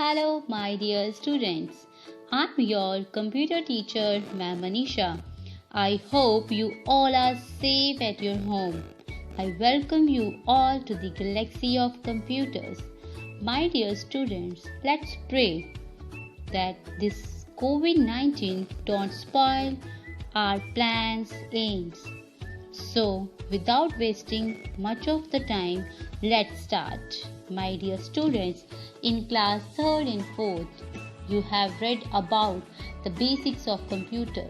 Hello, my dear students. I'm your computer teacher, Ma'am Manisha. I hope you all are safe at your home. I welcome you all to the galaxy of computers. My dear students, let's pray that this COVID-19 don't spoil our plans, aims. So, without wasting much of the time, let's start. My dear students, in class 3rd and 4th, you have read about the basics of computer.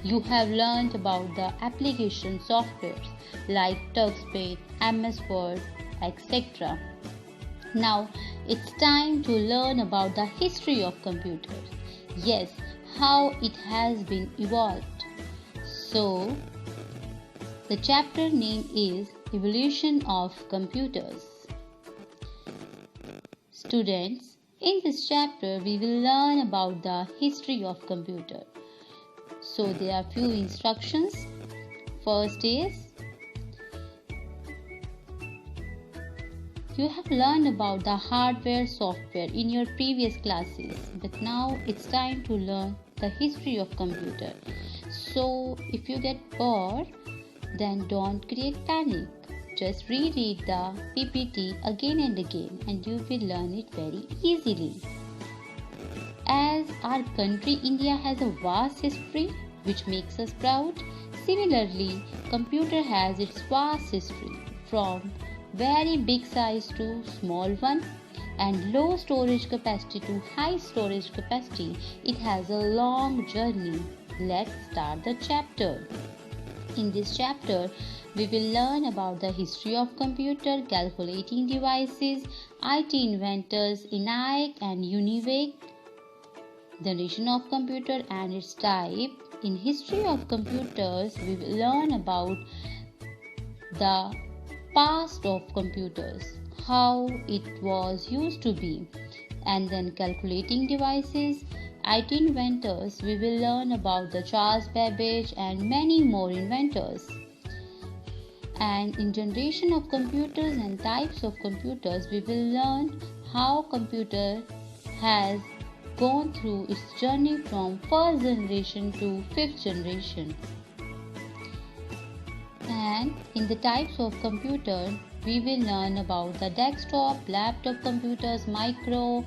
You have learned about the application softwares like TurkSpeed, MS Word, etc. Now, it's time to learn about the history of computers. Yes, how it has been evolved. So, the chapter name is Evolution of Computers. Students, in this chapter we will learn about the history of computer. So there are few instructions. First is, you have learned about the hardware software in your previous classes, but now it's time to learn the history of computer. So if you get bored, then don't create panic. Just reread the PPT again and again and you will learn it very easily. As our country India has a vast history which makes us proud, similarly computer has its vast history from very big size to small one and low storage capacity to high storage capacity. It has a long journey. Let's start the chapter. In this chapter, we will learn about the history of computer, calculating devices, IT inventors, ENIAC and UNIVAC, the generation of computer and its type. In history of computers, we will learn about the past of computers, how it was used to be, and then calculating devices, IT inventors, we will learn about the Charles Babbage and many more inventors. And in generation of computers and types of computers, we will learn how computer has gone through its journey from first generation to fifth generation. And in the types of computer, we will learn about the desktop, laptop computers, micro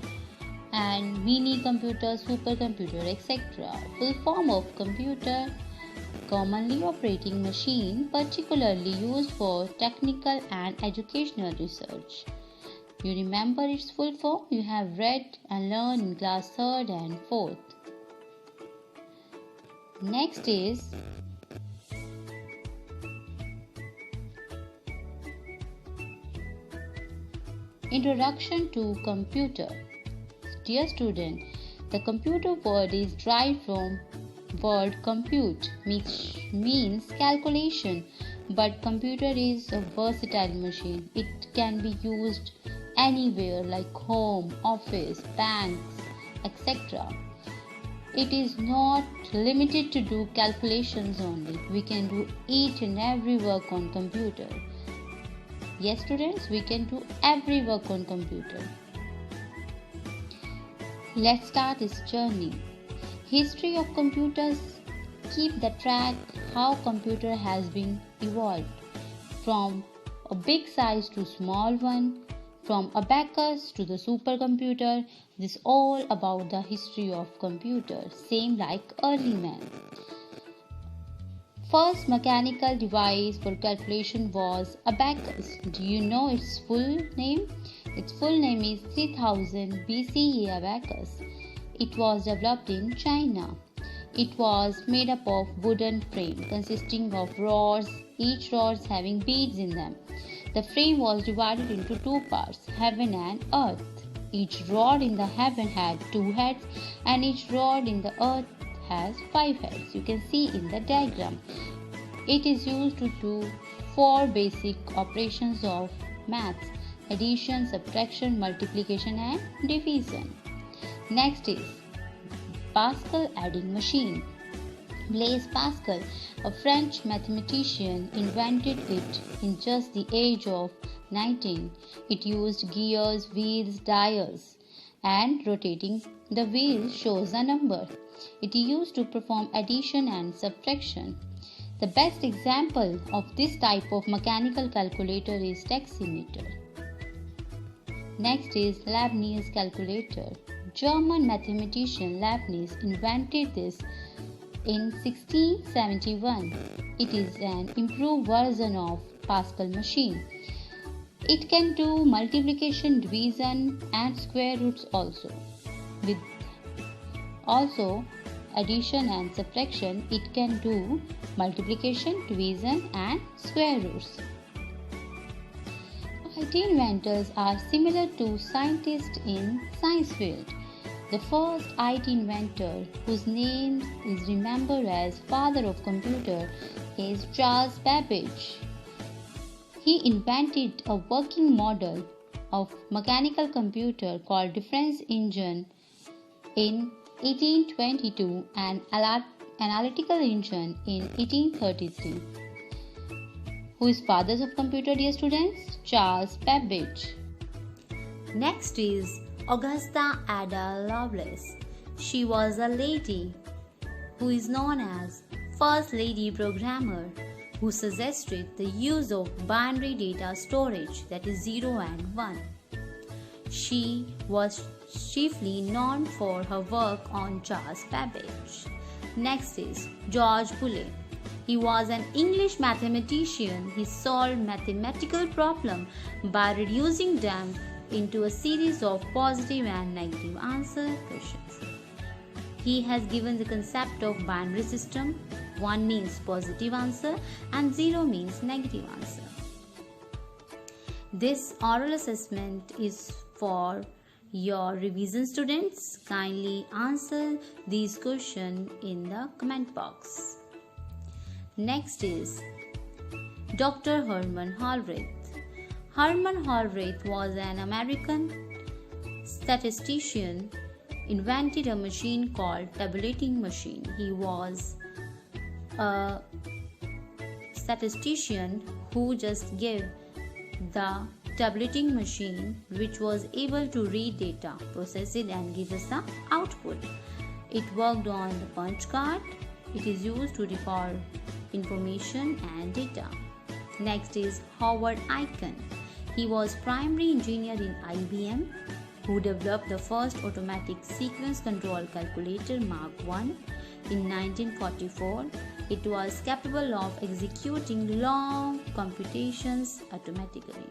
and mini computer, supercomputer, etc. Full form of computer, commonly operating machine, particularly used for technical and educational research. You remember its full form? You have read and learned in class 3rd and 4th. Next is Introduction to Computer. Dear student, the computer word is derived from word compute, which means calculation, but computer is a versatile machine. It can be used anywhere like home, office, banks, etc. It is not limited to do calculations only. We can do each and every work on computer. Yes students, we can do every work on computer. Let's start this journey. History of computers. Keep the track how computer has been evolved from a big size to small one, from abacus to the supercomputer. This is all about the history of computer, same like early man. First mechanical device for calculation was abacus. Do you know its full name? Its full name is 3000 BCE abacus. It was developed in China. It was made up of wooden frame consisting of rods, each rods having beads in them. The frame was divided into two parts, heaven and earth. Each rod in the heaven had 2 heads and each rod in the earth has 5 heads. You can see in the diagram. It is used to do 4 basic operations of maths: addition, subtraction, multiplication and division. Next is Pascal adding machine. Blaise Pascal, a French mathematician, invented it in just the age of 19. It used gears, wheels, dials and rotating the wheel shows a number. It is used to perform addition and subtraction. The best example of this type of mechanical calculator is taximeter. Next is Leibniz calculator. German mathematician Leibniz invented this in 1671. It is an improved version of Pascal machine. It can do multiplication, division and square roots also. With also addition and subtraction, it can do multiplication, division and square roots. IT inventors are similar to scientists in science field. The first IT inventor, whose name is remembered as father of computer, is Charles Babbage. He invented a working model of mechanical computer called difference engine in 1822 and analytical engine in 1833. Who is father of computer, dear students? Charles Babbage. Next is Augusta Ada Lovelace. She was a lady who is known as First Lady Programmer, who suggested the use of binary data storage, that is 0 and 1. She was chiefly known for her work on Charles Babbage. Next is George Boole. He was an English mathematician. He solved mathematical problems by reducing them into a series of positive and negative answer questions. He has given the concept of binary system. 1 means positive answer and 0 means negative answer. This oral assessment is for your revision students. Kindly answer these questions in the comment box. Next is Dr. Herman Hollerith. Herman Hollerith was an American statistician, invented a machine called tabulating machine. He was a statistician who just gave the tabulating machine which was able to read data, process it and give us the output. It worked on the punch card. It is used to record information and data. Next is Howard Aiken. He was primary engineer in IBM who developed the first automatic sequence control calculator Mark I in 1944. It was capable of executing long computations automatically.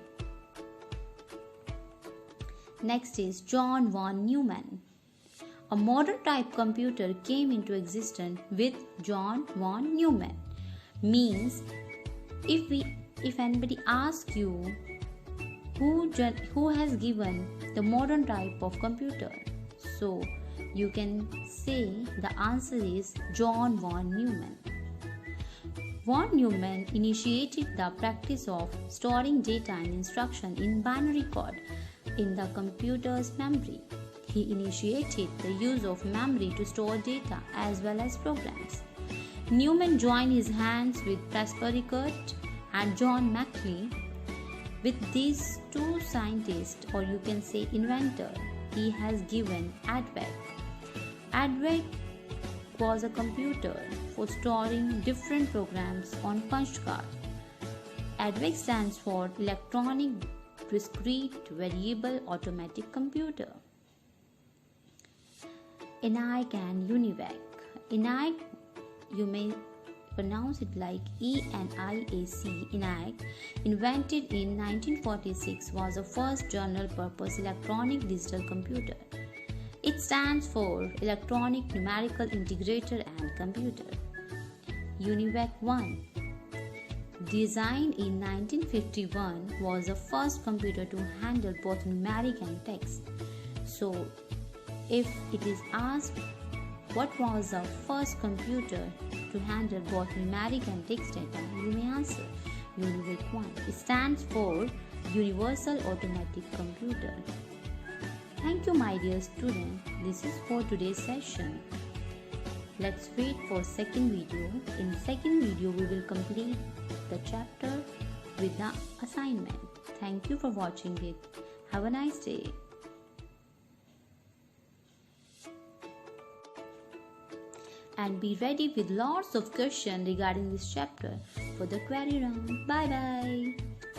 Next is John von Neumann. A modern type computer came into existence with John von Neumann. Means if anybody asks you who has given the modern type of computer, so you can say the answer is John von Neumann. Von Neumann initiated the practice of storing data and instruction in binary code in the computer's memory. He initiated the use of memory to store data as well as programs. Neumann joined his hands with Presper Rickert and John Macleay. With these two scientists, or you can say inventor, he has given ADVEC. ADVEC was a computer for storing different programs on punch card. ADVEC stands for Electronic Discrete Variable Automatic Computer. ENIAC and UNIVAC. ENIAC, you may pronounce it like ENIAC. ENIAC, invented in 1946, was the first general-purpose electronic digital computer. It stands for Electronic Numerical Integrator and Computer. UNIVAC 1, designed in 1951, was the first computer to handle both numeric and text. So, if it is asked what was the first computer to handle both numeric and text data, you may answer UNIVAC 1. It stands for Universal Automatic Computer. Thank you, my dear student. This is for today's session. Let's wait for second video. In second video, we will complete the chapter with the assignment. Thank you for watching it. Have a nice day. and be ready with lots of questions regarding this chapter for the query round. Bye bye.